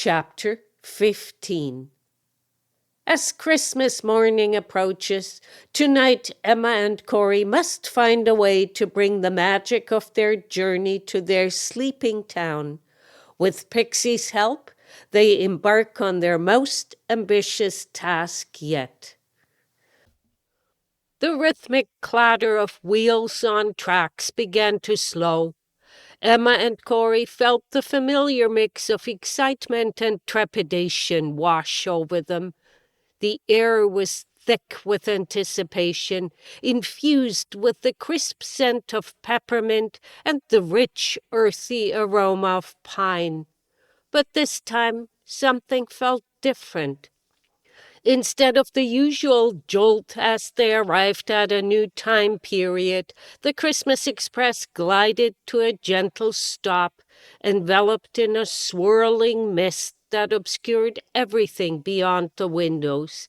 Chapter 15. As Christmas morning approaches, tonight Emma and Corey must find a way to bring the magic of their journey to their sleeping town. With Pixie's help, they embark on their most ambitious task yet. The rhythmic clatter of wheels on tracks began to slow. Emma and Corey felt the familiar mix of excitement and trepidation wash over them. The air was thick with anticipation, infused with the crisp scent of peppermint and the rich, earthy aroma of pine. But this time, something felt different. Instead of the usual jolt as they arrived at a new time period, the Christmas Express glided to a gentle stop, enveloped in a swirling mist that obscured everything beyond the windows.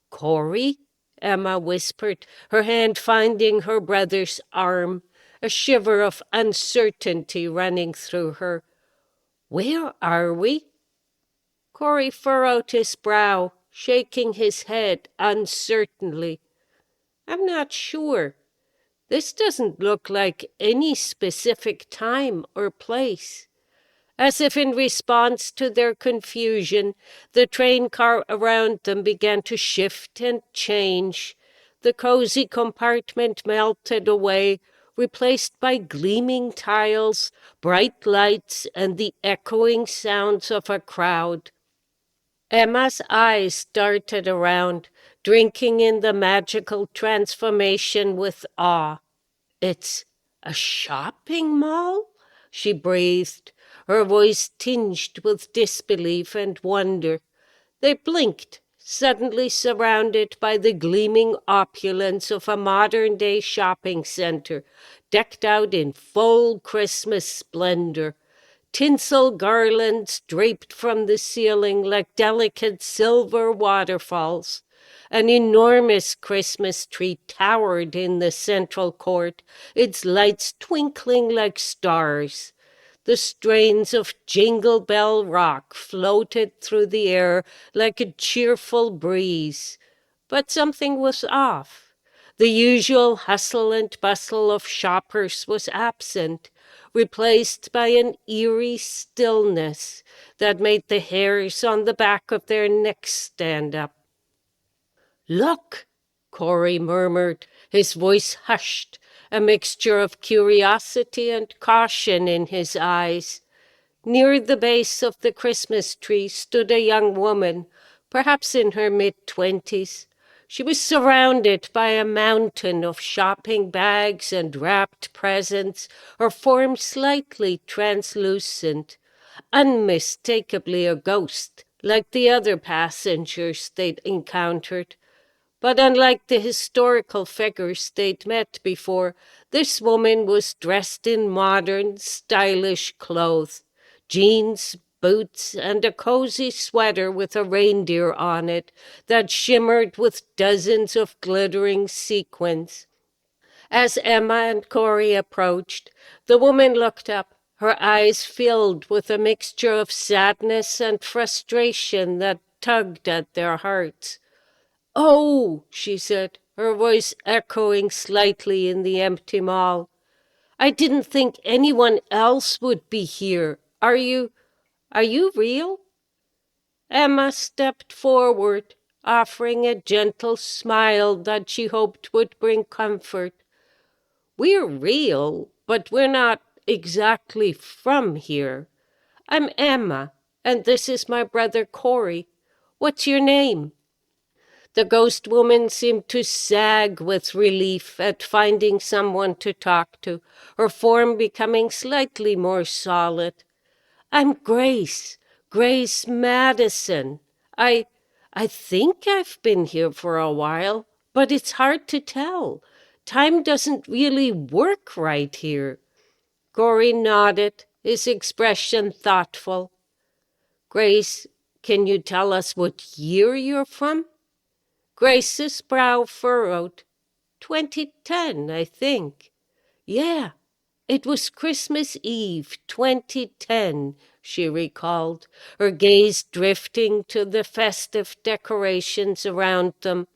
"Corey?" Emma whispered, her hand finding her brother's arm, a shiver of uncertainty running through her. "Where are we?" Corey furrowed his brow, shaking his head uncertainly. "I'm not sure. This doesn't look like any specific time or place." As if in response to their confusion, the train car around them began to shift and change. The cozy compartment melted away, replaced by gleaming tiles, bright lights, and the echoing sounds of a crowd. Emma's eyes darted around, drinking in the magical transformation with awe. "It's a shopping mall?" she breathed, her voice tinged with disbelief and wonder. They blinked, suddenly surrounded by the gleaming opulence of a modern-day shopping center, decked out in full Christmas splendor. Tinsel garlands draped from the ceiling like delicate silver waterfalls. An enormous Christmas tree towered in the central court, its lights twinkling like stars. The strains of Jingle Bell Rock floated through the air like a cheerful breeze. But something was off. The usual hustle and bustle of shoppers was absent, replaced by an eerie stillness that made the hairs on the back of their necks stand up. "Look," Corey murmured, his voice hushed, a mixture of curiosity and caution in his eyes. Near the base of the Christmas tree stood a young woman, perhaps in her mid-20s. She was surrounded by a mountain of shopping bags and wrapped presents, her form slightly translucent, unmistakably a ghost, like the other passengers they'd encountered. But unlike the historical figures they'd met before, this woman was dressed in modern, stylish clothes. Jeans, boots, and a cozy sweater with a reindeer on it that shimmered with dozens of glittering sequins. As Emma and Corey approached, the woman looked up, her eyes filled with a mixture of sadness and frustration that tugged at their hearts. "Oh," she said, her voice echoing slightly in the empty mall. "I didn't think anyone else would be here. Are you real?" Emma stepped forward, offering a gentle smile that she hoped would bring comfort. "We're real, but we're not exactly from here. I'm Emma, and this is my brother Corey. What's your name?" The ghost woman seemed to sag with relief at finding someone to talk to, her form becoming slightly more solid. "I'm Grace Madison. I think I've been here for a while, but it's hard to tell. Time doesn't really work right here." Corey nodded, his expression thoughtful. "Grace, can you tell us what year you're from?" Grace's brow furrowed. 2010, I think." "Yeah, it was Christmas Eve, 2010, she recalled, her gaze drifting to the festive decorations around them.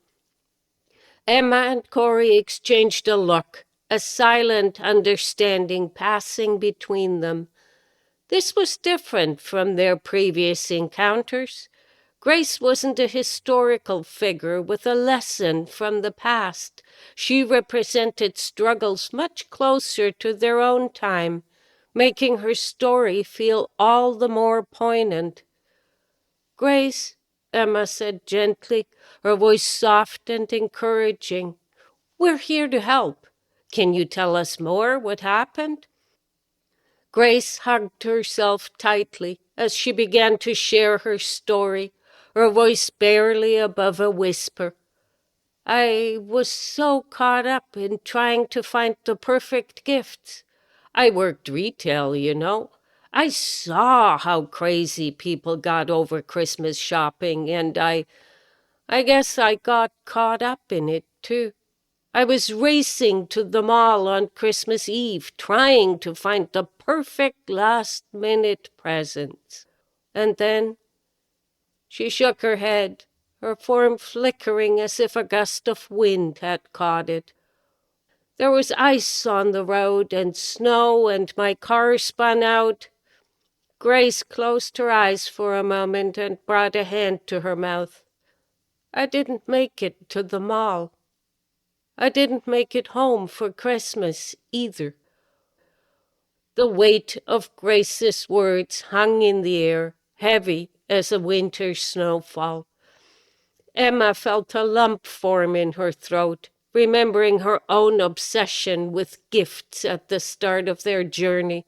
Emma and Corey exchanged a look, a silent understanding passing between them. This was different from their previous encounters. Grace wasn't a historical figure with a lesson from the past. She represented struggles much closer to their own time, making her story feel all the more poignant. "Grace," Emma said gently, her voice soft and encouraging, "we're here to help. Can you tell us more what happened?" Grace hugged herself tightly as she began to share her story, her voice barely above a whisper. "I was so caught up in trying to find the perfect gifts. I worked retail, you know. I saw how crazy people got over Christmas shopping, and I guess I got caught up in it, too. I was racing to the mall on Christmas Eve, trying to find the perfect last-minute presents. And then she shook her head, her form flickering as if a gust of wind had caught it. There was ice on the road and snow, and my car spun out." Grace closed her eyes for a moment and brought a hand to her mouth. "I didn't make it to the mall. I didn't make it home for Christmas either." The weight of Grace's words hung in the air, heavy as a winter snowfall. Emma felt a lump form in her throat, remembering her own obsession with gifts at the start of their journey.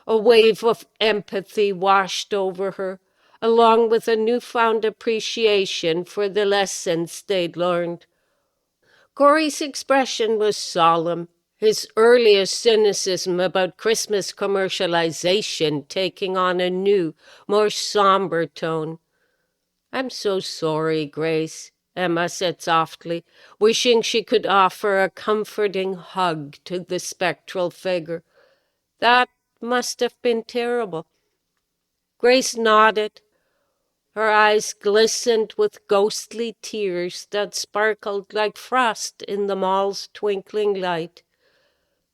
A wave of empathy washed over her, along with a newfound appreciation for the lessons they'd learned. Corey's expression was solemn, his earlier cynicism about Christmas commercialization taking on a new, more somber tone. "I'm so sorry, Grace," Emma said softly, wishing she could offer a comforting hug to the spectral figure. "That must have been terrible." Grace nodded. Her eyes glistened with ghostly tears that sparkled like frost in the mall's twinkling light.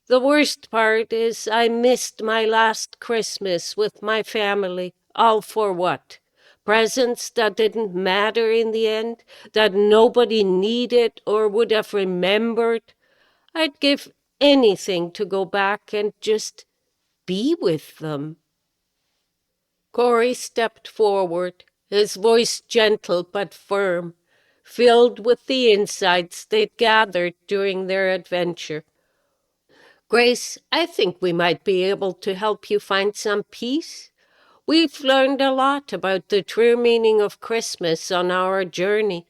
"The worst part is I missed my last Christmas with my family. All for what? Presents that didn't matter in the end, that nobody needed or would have remembered. I'd give anything to go back and just be with them." Corey stepped forward, his voice gentle but firm, filled with the insights they'd gathered during their adventure. "Grace, I think we might be able to help you find some peace. We've learned a lot about the true meaning of Christmas on our journey."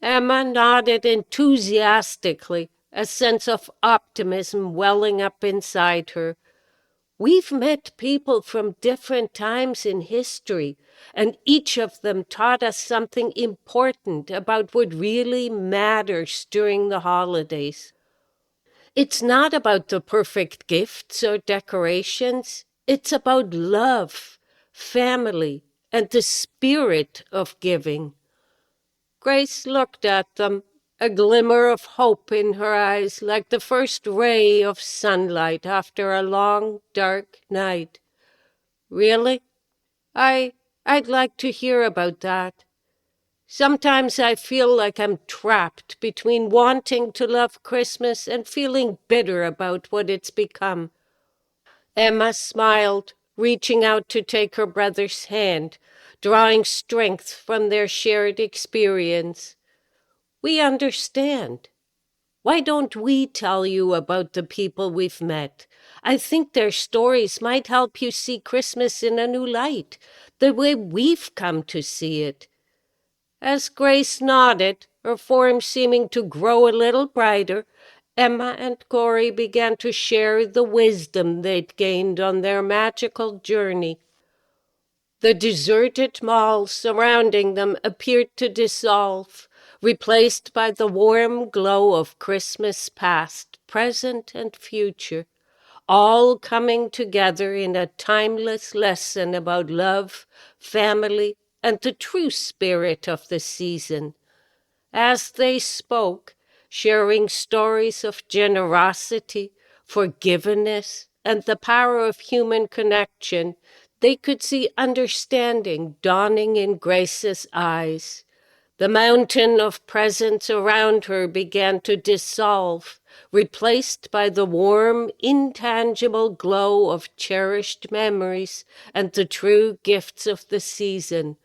Emma nodded enthusiastically, a sense of optimism welling up inside her. "We've met people from different times in history, and each of them taught us something important about what really matters during the holidays. It's not about the perfect gifts or decorations. It's about love, family, and the spirit of giving." Grace looked at them, a glimmer of hope in her eyes, like the first ray of sunlight after a long, dark night. "Really? I'd like to hear about that. Sometimes I feel like I'm trapped between wanting to love Christmas and feeling bitter about what it's become." Emma smiled, reaching out to take her brother's hand, drawing strength from their shared experience. "We understand. Why don't we tell you about the people we've met? I think their stories might help you see Christmas in a new light, the way we've come to see it." As Grace nodded, her form seeming to grow a little brighter, Emma and Corey began to share the wisdom they'd gained on their magical journey. The deserted mall surrounding them appeared to dissolve, replaced by the warm glow of Christmas past, present, and future. all coming together in a timeless lesson about love, family, and the true spirit of the season. As they spoke, sharing stories of generosity, forgiveness, and the power of human connection, they could see understanding dawning in Grace's eyes. The mountain of presents around her began to dissolve, replaced by the warm, intangible glow of cherished memories and the true gifts of the season: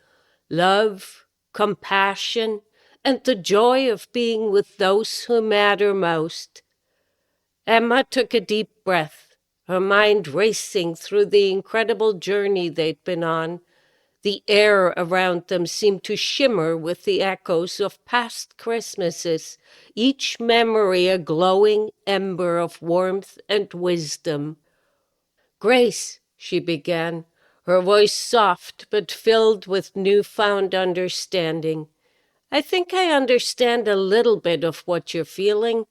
love, compassion, and the joy of being with those who matter most. Emma took a deep breath, her mind racing through the incredible journey they'd been on. The air around them seemed to shimmer with the echoes of past Christmases, each memory a glowing ember of warmth and wisdom. "Grace," she began, her voice soft but filled with newfound understanding, "I think I understand a little bit of what you're feeling.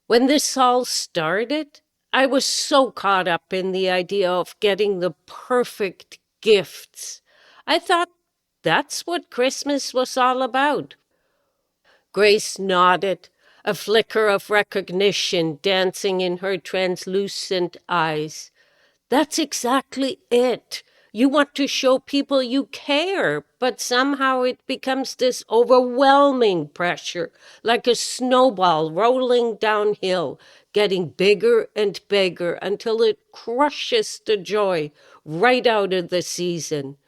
When this all started, I was so caught up in the idea of getting the perfect gifts. I thought that's what Christmas was all about." Grace nodded, a flicker of recognition dancing in her translucent eyes. "That's exactly it. You want to show people you care, but somehow it becomes this overwhelming pressure, like a snowball rolling downhill, getting bigger and bigger until it crushes the joy right out of the season."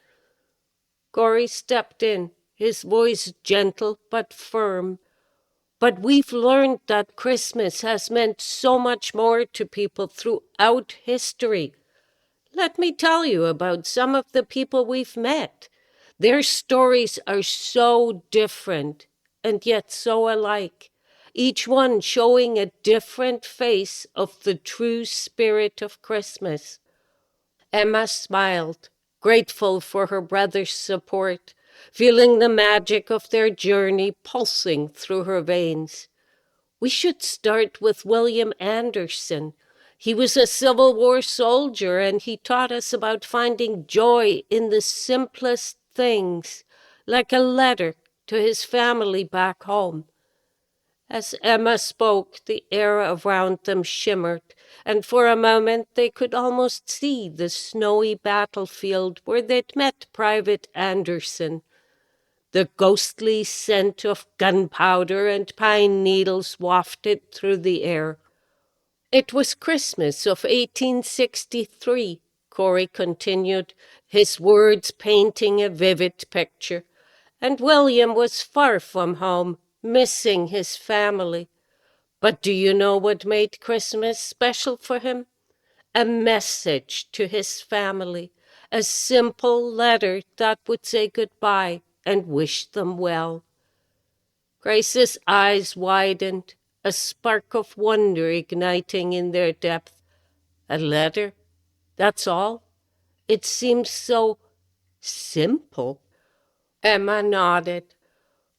Corey stepped in, his voice gentle but firm. "But we've learned that Christmas has meant so much more to people throughout history. Let me tell you about some of the people we've met. Their stories are so different and yet so alike, each one showing a different face of the true spirit of Christmas." Emma smiled, grateful for her brother's support, feeling the magic of their journey pulsing through her veins. "We should start with William Anderson. He was a Civil War soldier, and he taught us about finding joy in the simplest things, like a letter to his family back home." As Emma spoke, the air around them shimmered, and for a moment they could almost see the snowy battlefield where they'd met Private Anderson. The ghostly scent of gunpowder and pine needles wafted through the air. "It was Christmas of 1863, Corey continued, his words painting a vivid picture. "And William was far from home, missing his family. But do you know what made Christmas special for him? A message to his family, a simple letter that would say goodbye and wish them well." Grace's eyes widened, a spark of wonder igniting in their depth. "A letter? That's all? It seems so simple." Emma nodded.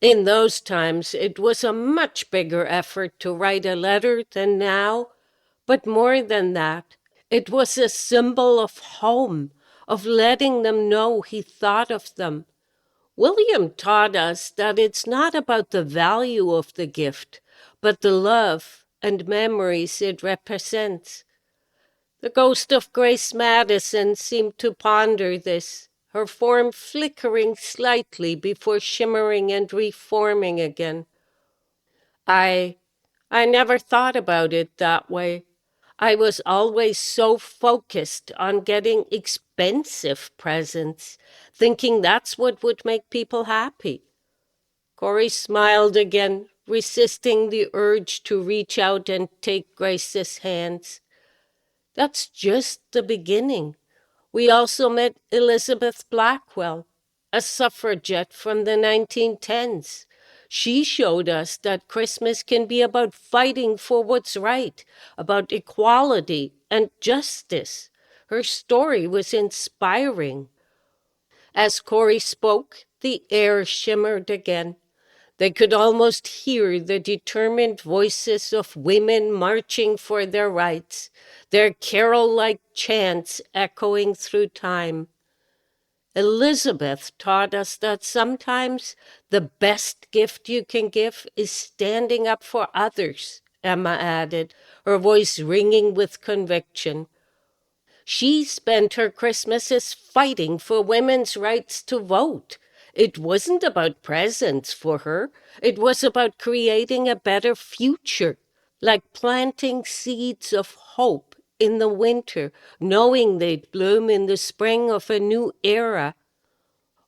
"In those times, it was a much bigger effort to write a letter than now. But more than that, it was a symbol of home, of letting them know he thought of them. William taught us that it's not about the value of the gift, but the love and memories it represents." The ghost of Grace Madison seemed to ponder this, her form flickering slightly before shimmering and reforming again. I never thought about it that way. I was always so focused on getting expensive presents, thinking that's what would make people happy." Corey smiled again, resisting the urge to reach out and take Grace's hands. "That's just the beginning. We also met Elizabeth Blackwell, a suffragette from the 1910s. She showed us that Christmas can be about fighting for what's right, about equality and justice. Her story was inspiring." As Corey spoke, the air shimmered again. They could almost hear the determined voices of women marching for their rights, their carol-like chants echoing through time. Elizabeth taught us that sometimes the best gift you can give is standing up for others, Emma added, her voice ringing with conviction. She spent her Christmases fighting for women's rights to vote. It wasn't about presents for her. It was about creating a better future, like planting seeds of hope in the winter, knowing they'd bloom in the spring of a new era.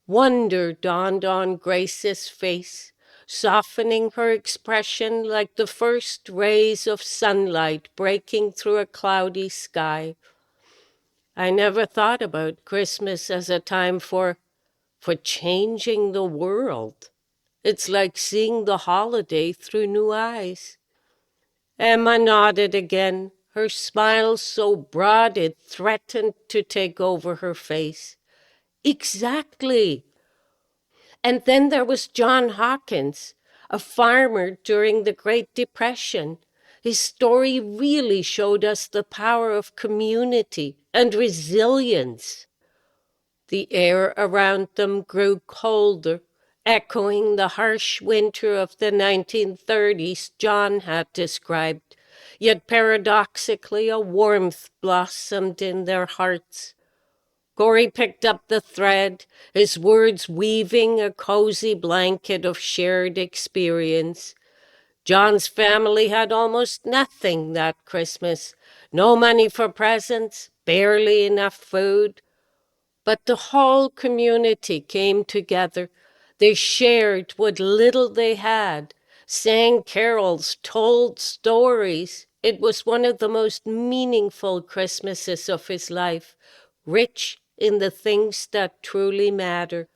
Wonder dawned on Grace's face, softening her expression like the first rays of sunlight breaking through a cloudy sky. I never thought about Christmas as a time for changing the world. It's like seeing the holiday through new eyes. Emma nodded again, her smile so broad it threatened to take over her face. Exactly. And then there was John Hawkins, a farmer during the Great Depression. His story really showed us the power of community and resilience. The air around them grew colder, echoing the harsh winter of the 1930s John had described, yet paradoxically a warmth blossomed in their hearts. Corey picked up the thread, his words weaving a cozy blanket of shared experience. John's family had almost nothing that Christmas. No money for presents, barely enough food. But the whole community came together. They shared what little they had, sang carols, told stories. It was one of the most meaningful Christmases of his life, rich in the things that truly matter.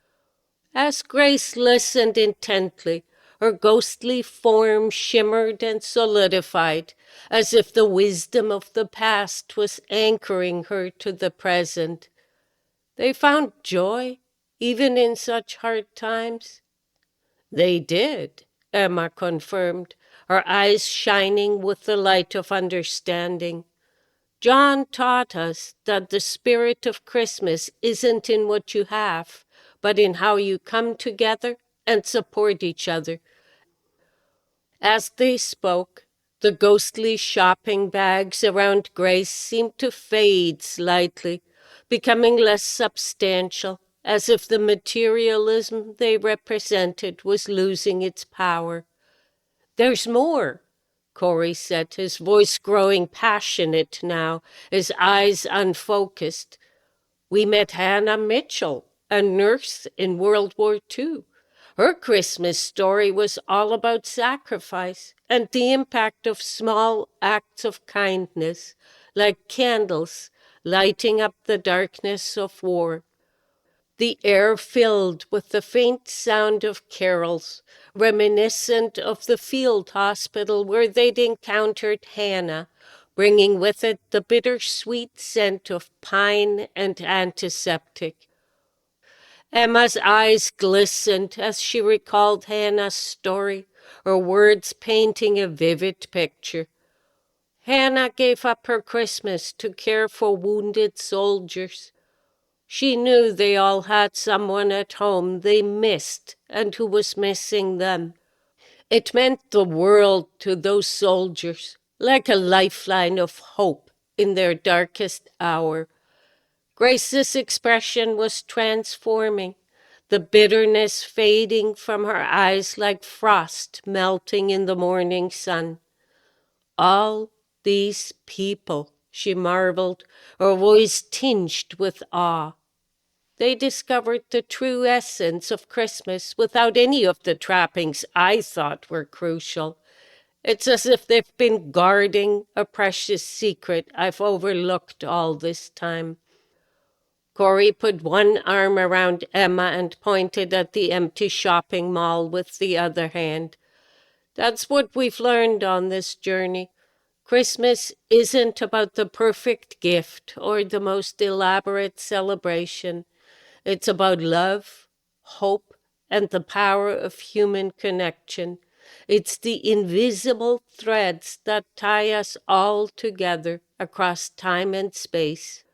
As Grace listened intently, her ghostly form shimmered and solidified, as if the wisdom of the past was anchoring her to the present. They found joy, even in such hard times. They did, Emma confirmed, her eyes shining with the light of understanding. John taught us that the spirit of Christmas isn't in what you have, but in how you come together and support each other. As they spoke, the ghostly shopping bags around Grace seemed to fade slightly, becoming less substantial, as if the materialism they represented was losing its power. There's more, Corey said, his voice growing passionate now, his eyes unfocused. We met Hannah Mitchell, a nurse in World War II. Her Christmas story was all about sacrifice and the impact of small acts of kindness, like candles lighting up the darkness of war. The air filled with the faint sound of carols, reminiscent of the field hospital where they'd encountered Hannah, bringing with it the bittersweet scent of pine and antiseptic. Emma's eyes glistened as she recalled Hannah's story, her words painting a vivid picture. Hannah gave up her Christmas to care for wounded soldiers. She knew they all had someone at home they missed and who was missing them. It meant the world to those soldiers, like a lifeline of hope in their darkest hour. Grace's expression was transforming, the bitterness fading from her eyes like frost melting in the morning sun. All these people, she marveled, her voice tinged with awe. They discovered the true essence of Christmas without any of the trappings I thought were crucial. It's as if they've been guarding a precious secret I've overlooked all this time. Corey put one arm around Emma and pointed at the empty shopping mall with the other hand. That's what we've learned on this journey. Christmas isn't about the perfect gift or the most elaborate celebration. It's about love, hope, and the power of human connection. It's the invisible threads that tie us all together across time and space.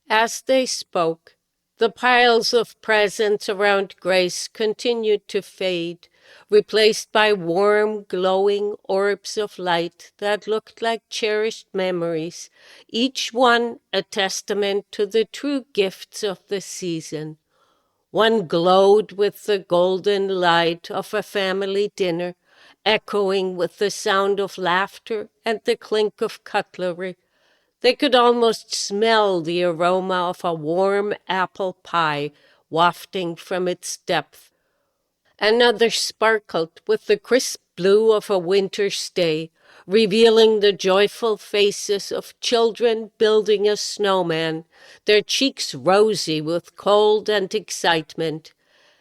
As they spoke, the piles of presents around Grace continued to fade, replaced by warm, glowing orbs of light that looked like cherished memories, each one a testament to the true gifts of the season. One glowed with the golden light of a family dinner, echoing with the sound of laughter and the clink of cutlery. They could almost smell the aroma of a warm apple pie wafting from its depth. Another sparkled with the crisp blue of a winter's day, revealing the joyful faces of children building a snowman, their cheeks rosy with cold and excitement.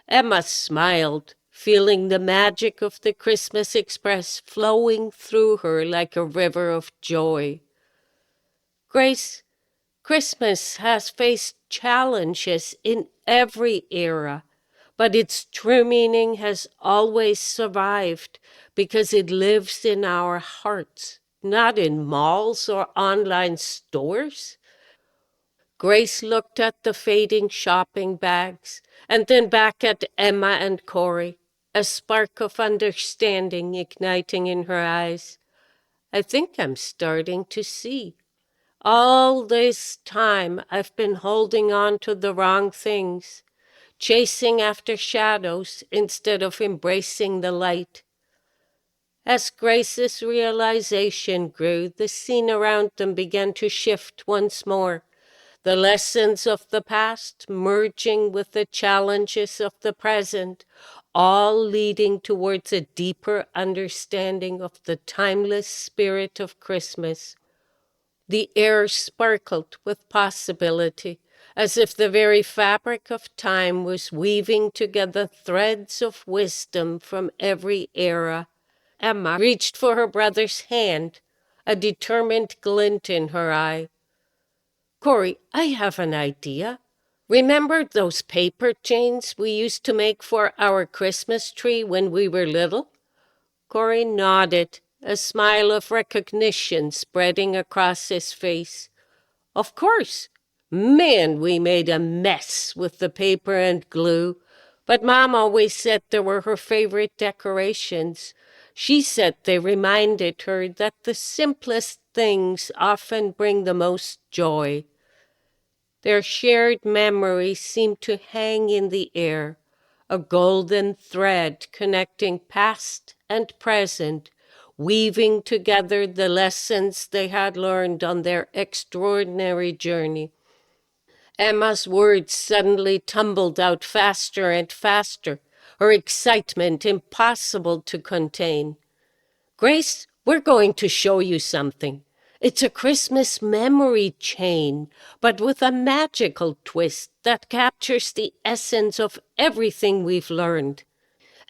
Emma smiled, feeling the magic of the Christmas Express flowing through her like a river of joy. Grace, Christmas has faced challenges in every era, but its true meaning has always survived because it lives in our hearts, not in malls or online stores. Grace looked at the fading shopping bags and then back at Emma and Corey, a spark of understanding igniting in her eyes. I think I'm starting to see. All this time I've been holding on to the wrong things, chasing after shadows instead of embracing the light. As Grace's realization grew, the scene around them began to shift once more, the lessons of the past merging with the challenges of the present, all leading towards a deeper understanding of the timeless spirit of Christmas. The air sparkled with possibility, as if the very fabric of time was weaving together threads of wisdom from every era. Emma reached for her brother's hand, a determined glint in her eye. Corey, I have an idea. Remember those paper chains we used to make for our Christmas tree when we were little? Corey nodded, a smile of recognition spreading across his face. Of course. Man, we made a mess with the paper and glue, but Mom always said they were her favorite decorations. She said they reminded her that the simplest things often bring the most joy. Their shared memory seemed to hang in the air, a golden thread connecting past and present, weaving together the lessons they had learned on their extraordinary journey. Emma's words suddenly tumbled out faster and faster, her excitement impossible to contain. Grace, we're going to show you something. It's a Christmas memory chain, but with a magical twist that captures the essence of everything we've learned.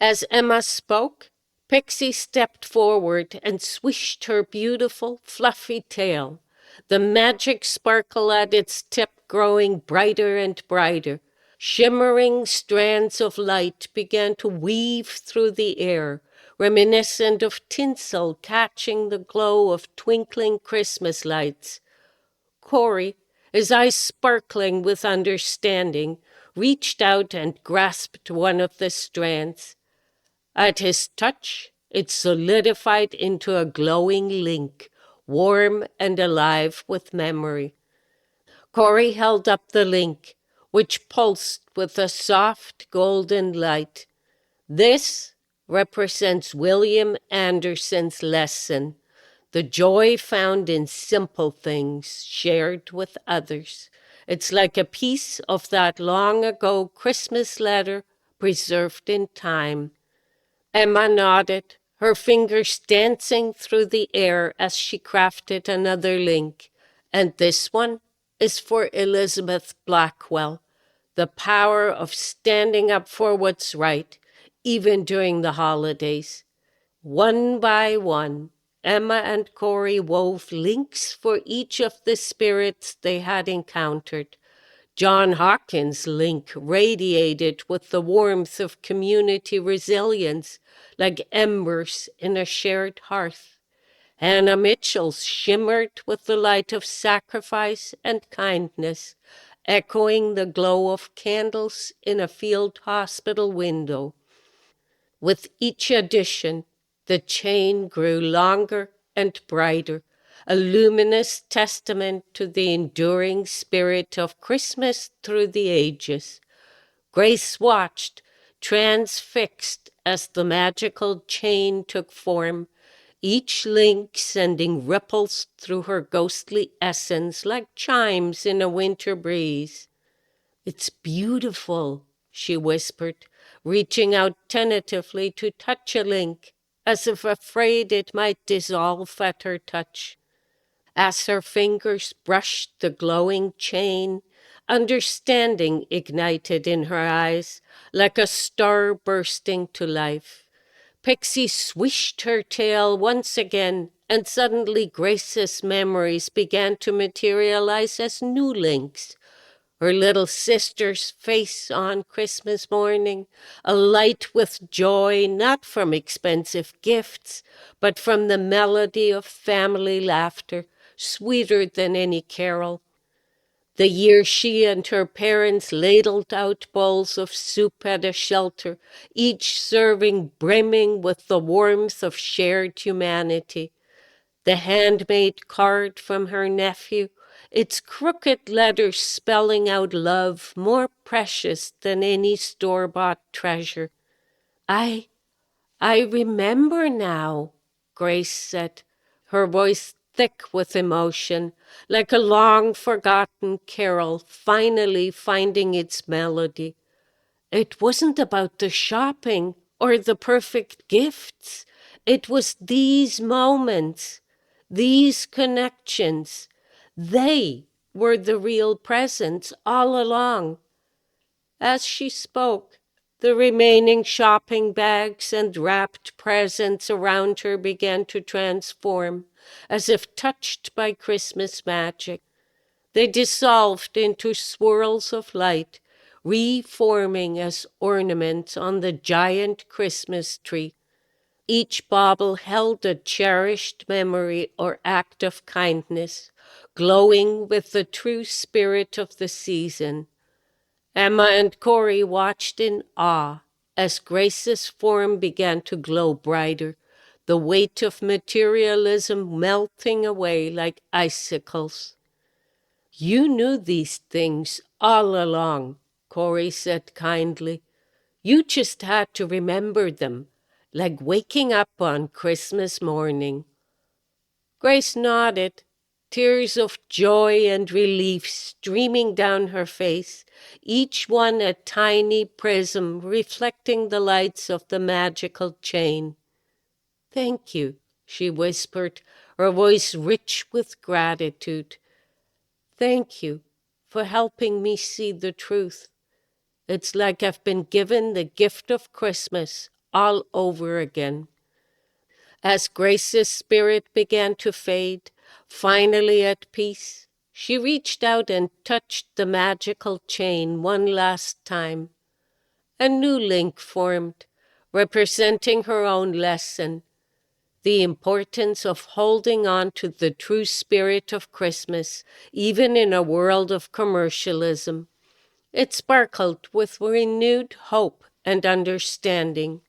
As Emma spoke, Pixie stepped forward and swished her beautiful, fluffy tail, the magic sparkle at its tip growing brighter and brighter. Shimmering strands of light began to weave through the air, reminiscent of tinsel catching the glow of twinkling Christmas lights. Corey, his eyes sparkling with understanding, reached out and grasped one of the strands. At his touch, it solidified into a glowing link, warm and alive with memory. Corey held up the link, which pulsed with a soft golden light. This represents William Anderson's lesson, the joy found in simple things shared with others. It's like a piece of that long ago Christmas letter preserved in time. Emma nodded, her fingers dancing through the air as she crafted another link. And this one is for Elizabeth Blackwell, the power of standing up for what's right, even during the holidays. One by one, Emma and Corey wove links for each of the spirits they had encountered, John Hawkins' link radiated with the warmth of community resilience, like embers in a shared hearth. Hannah Mitchell's shimmered with the light of sacrifice and kindness, echoing the glow of candles in a field hospital window. With each edition, the chain grew longer and brighter, a luminous testament to the enduring spirit of Christmas through the ages. Grace watched, transfixed as the magical chain took form, each link sending ripples through her ghostly essence like chimes in a winter breeze. "It's beautiful," she whispered, reaching out tentatively to touch a link, as if afraid it might dissolve at her touch. As her fingers brushed the glowing chain, understanding ignited in her eyes like a star bursting to life. Pixie swished her tail once again, and suddenly Grace's memories began to materialize as new links. Her little sister's face on Christmas morning, alight with joy not from expensive gifts, but from the melody of family laughter, sweeter than any carol. The year she and her parents ladled out bowls of soup at a shelter, each serving brimming with the warmth of shared humanity. The handmade card from her nephew, its crooked letters spelling out love more precious than any store-bought treasure. I I remember now," Grace said, her voice thick with emotion, like a long-forgotten carol finally finding its melody. "It wasn't about the shopping or the perfect gifts. It was these moments, these connections. They were the real presents all along." As she spoke, the remaining shopping bags and wrapped presents around her began to transform, as if touched by Christmas magic. They dissolved into swirls of light, reforming as ornaments on the giant Christmas tree. Each bauble held a cherished memory or act of kindness, glowing with the true spirit of the season. Emma and Corey watched in awe as Grace's form began to glow brighter, the weight of materialism melting away like icicles. "You knew these things all along," Corey said kindly. "You just had to remember them, like waking up on Christmas morning." Grace nodded, tears of joy and relief streaming down her face, each one a tiny prism reflecting the lights of the magical chain. "Thank you," she whispered, her voice rich with gratitude. "Thank you for helping me see the truth. It's like I've been given the gift of Christmas all over again." As Grace's spirit began to fade, finally at peace, she reached out and touched the magical chain one last time. A new link formed, representing her own lesson, the importance of holding on to the true spirit of Christmas, even in a world of commercialism. It sparkled with renewed hope and understanding.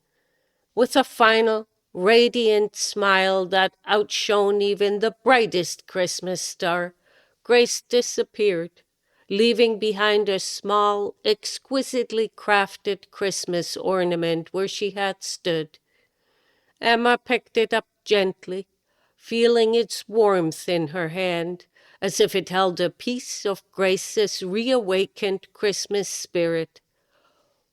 With a final, radiant smile that outshone even the brightest Christmas star, Grace disappeared, leaving behind a small, exquisitely crafted Christmas ornament where she had stood. Emma picked it up gently, feeling its warmth in her hand, as if it held a piece of Grace's reawakened Christmas spirit.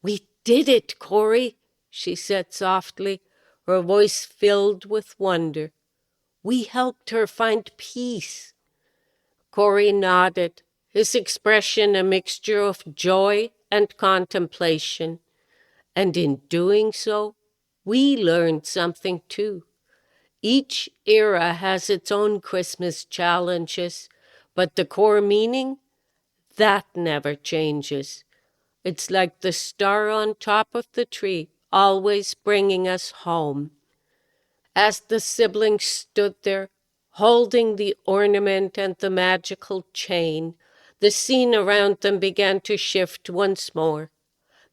"We did it, Corey," she said softly, her voice filled with wonder. "We helped her find peace." Corey nodded, his expression a mixture of joy and contemplation. "And in doing so, we learned something too. Each era has its own Christmas challenges, but the core meaning, That never changes. It's like the star on top of the tree, always bringing us home. As the siblings stood there, holding the ornament and the magical chain, the scene around them began to shift once more.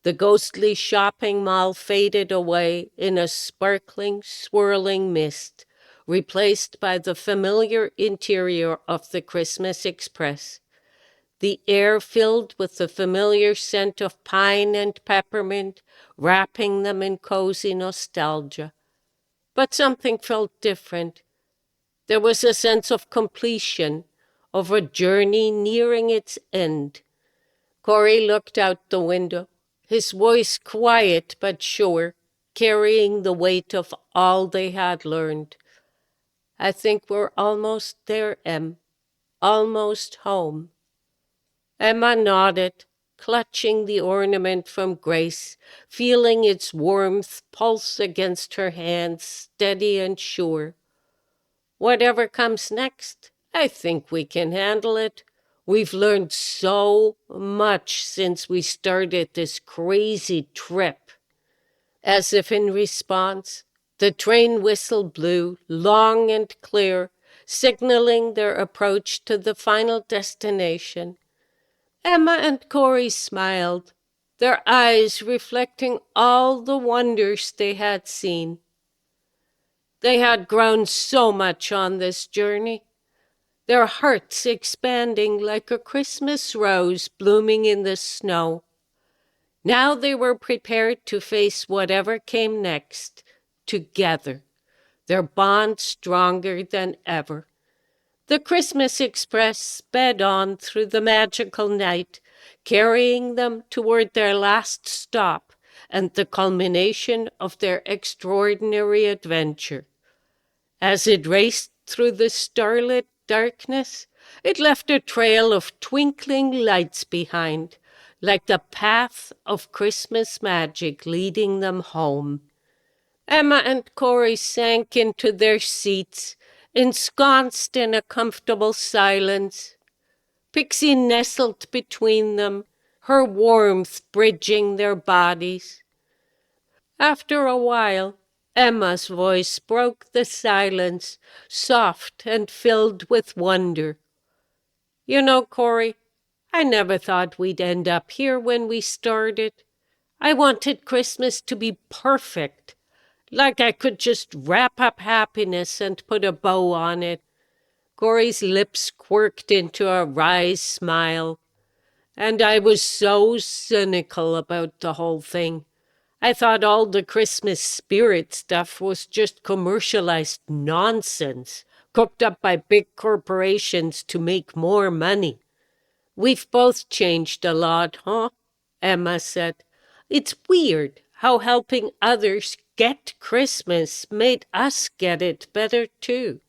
The ghostly shopping mall faded away in a sparkling, swirling mist, replaced by the familiar interior of the Christmas Express. The air filled with the familiar scent of pine and peppermint, wrapping them in cozy nostalgia. But something felt different. There was a sense of completion, of a journey nearing its end. Corey looked out the window, his voice quiet but sure, carrying the weight of all they had learned. I think we're almost there, Em. Almost home. Emma nodded, clutching the ornament from Grace, feeling its warmth pulse against her hands, steady and sure. Whatever comes next, I think we can handle it. We've learned so much since we started this crazy trip. As if in response, the train whistle blew, long and clear, signaling their approach to the final destination. Emma and Corey smiled, their eyes reflecting all the wonders they had seen. They had grown so much on this journey, their hearts expanding like a Christmas rose blooming in the snow. Now they were prepared to face whatever came next, together, their bond stronger than ever. The Christmas Express sped on through the magical night, carrying them toward their last stop and the culmination of their extraordinary adventure. As it raced through the starlit darkness, it left a trail of twinkling lights behind, like the path of Christmas magic leading them home. Emma and Corey sank into their seats, ensconced in a comfortable silence. Pixie nestled between them, her warmth bridging their bodies. After a while, Emma's voice broke the silence, soft and filled with wonder. You know, Corey, I never thought we'd end up here when we started. I wanted Christmas to be perfect, like I could just wrap up happiness and put a bow on it. Corey's lips quirked into a wry smile. And I was so cynical about the whole thing. I thought all the Christmas spirit stuff was just commercialized nonsense, cooked up by big corporations to make more money. We've both changed a lot, huh? Emma said. It's weird how helping others get Christmas made us get it better too.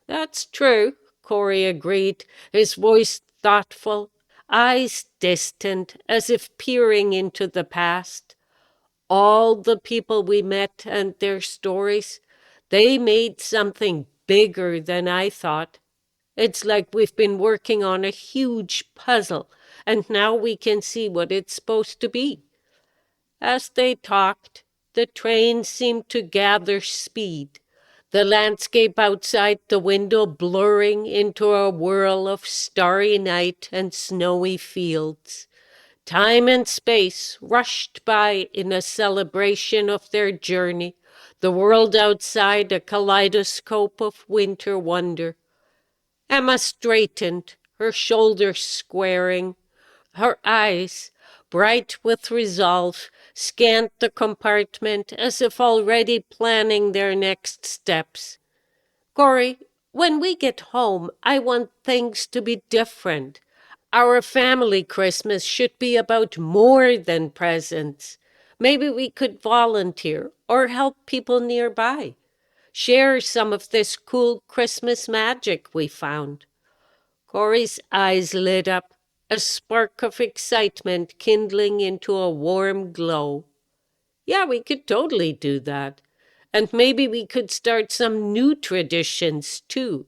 That's true, Corey agreed, his voice thoughtful, eyes distant, as if peering into the past. All the people we met and their stories, they made something bigger than I thought. It's like we've been working on a huge puzzle, and now we can see what it's supposed to be. As they talked, the train seemed to gather speed, the landscape outside the window blurring into a whirl of starry night and snowy fields. Time and space rushed by in a celebration of their journey, the world outside a kaleidoscope of winter wonder. Emma straightened, her shoulders squaring. Her eyes, bright with resolve, scanned the compartment as if already planning their next steps. Corey, when we get home, I want things to be different. Our family Christmas should be about more than presents. Maybe we could volunteer or help people nearby. Share some of this cool Christmas magic we found. Corey's eyes lit up, a spark of excitement kindling into a warm glow. Yeah, we could totally do that. And maybe we could start some new traditions, too,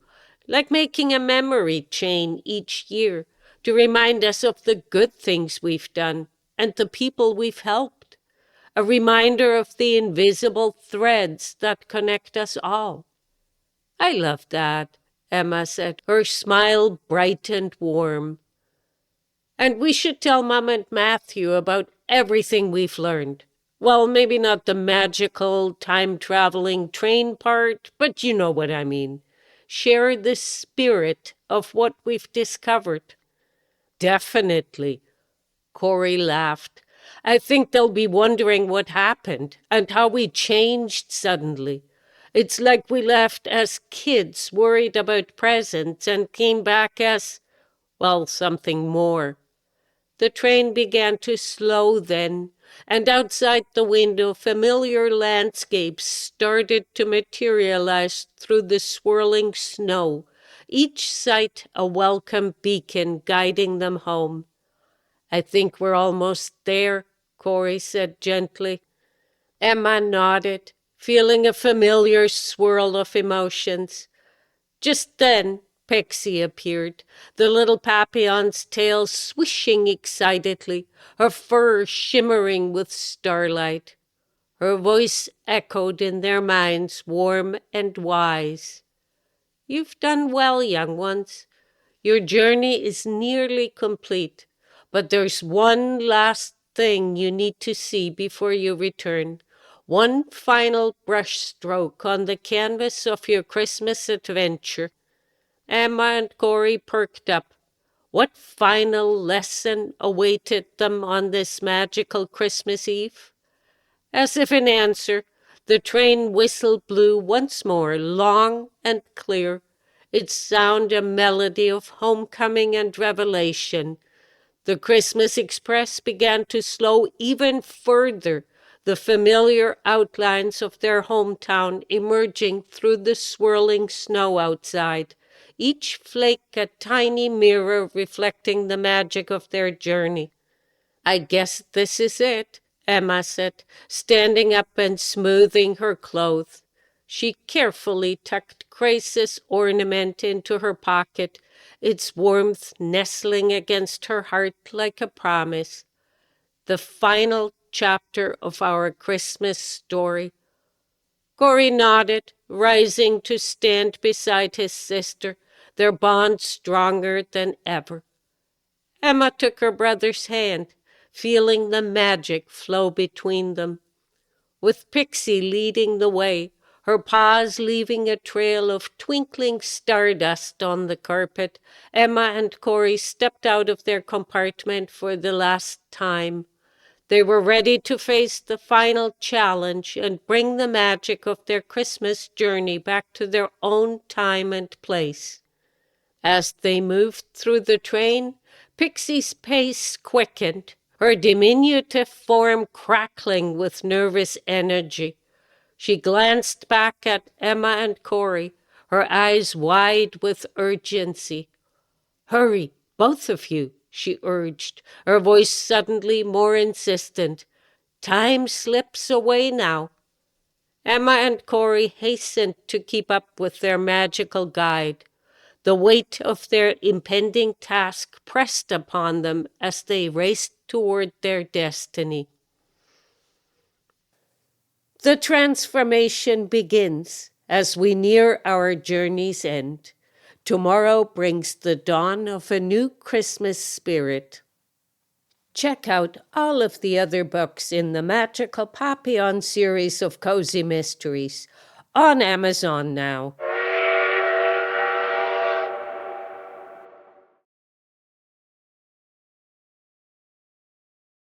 like making a memory chain each year, to remind us of the good things we've done and the people we've helped. A reminder of the invisible threads that connect us all. I love that, Emma said, her smile bright and warm. And we should tell Mum and Matthew about everything we've learned. Well, maybe not the magical time-traveling train part, but you know what I mean. Share the spirit of what we've discovered. Definitely, Corey laughed. I think they'll be wondering what happened and how we changed suddenly. It's like we left as kids worried about presents and came back as, well, something more. The train began to slow then, and outside the window familiar landscapes started to materialize through the swirling snow, each sight a welcome beacon guiding them home. I think we're almost there, Corey said gently. Emma nodded, feeling a familiar swirl of emotions. Just then, Pixie appeared, the little papillon's tail swishing excitedly, her fur shimmering with starlight. Her voice echoed in their minds, warm and wise. You've done well, young ones. Your journey is nearly complete, but there's one last thing you need to see before you return. One final brushstroke on the canvas of your Christmas adventure. Emma and Corey perked up. What final lesson awaited them on this magical Christmas Eve? As if in answer, the train whistle blew once more, long and clear, its sound a melody of homecoming and revelation. The Christmas Express began to slow even further, the familiar outlines of their hometown emerging through the swirling snow outside, each flake a tiny mirror reflecting the magic of their journey. I guess this is it, Emma said, standing up and smoothing her clothes. She carefully tucked Grace's ornament into her pocket, its warmth nestling against her heart like a promise. The final chapter of our Christmas story. Corey nodded, rising to stand beside his sister, their bond stronger than ever. Emma took her brother's hand, feeling the magic flow between them. With Pixie leading the way, her paws leaving a trail of twinkling stardust on the carpet, Emma and Corey stepped out of their compartment for the last time. They were ready to face the final challenge and bring the magic of their Christmas journey back to their own time and place. As they moved through the train, Pixie's pace quickened, her diminutive form crackling with nervous energy. She glanced back at Emma and Corey, her eyes wide with urgency. Hurry, both of you, she urged, her voice suddenly more insistent. Time slips away now. Emma and Corey hastened to keep up with their magical guide. The weight of their impending task pressed upon them as they raced toward their destiny. The transformation begins as we near our journey's end. Tomorrow brings the dawn of a new Christmas spirit. Check out all of the other books in the Magical Papillon series of cozy mysteries on Amazon now.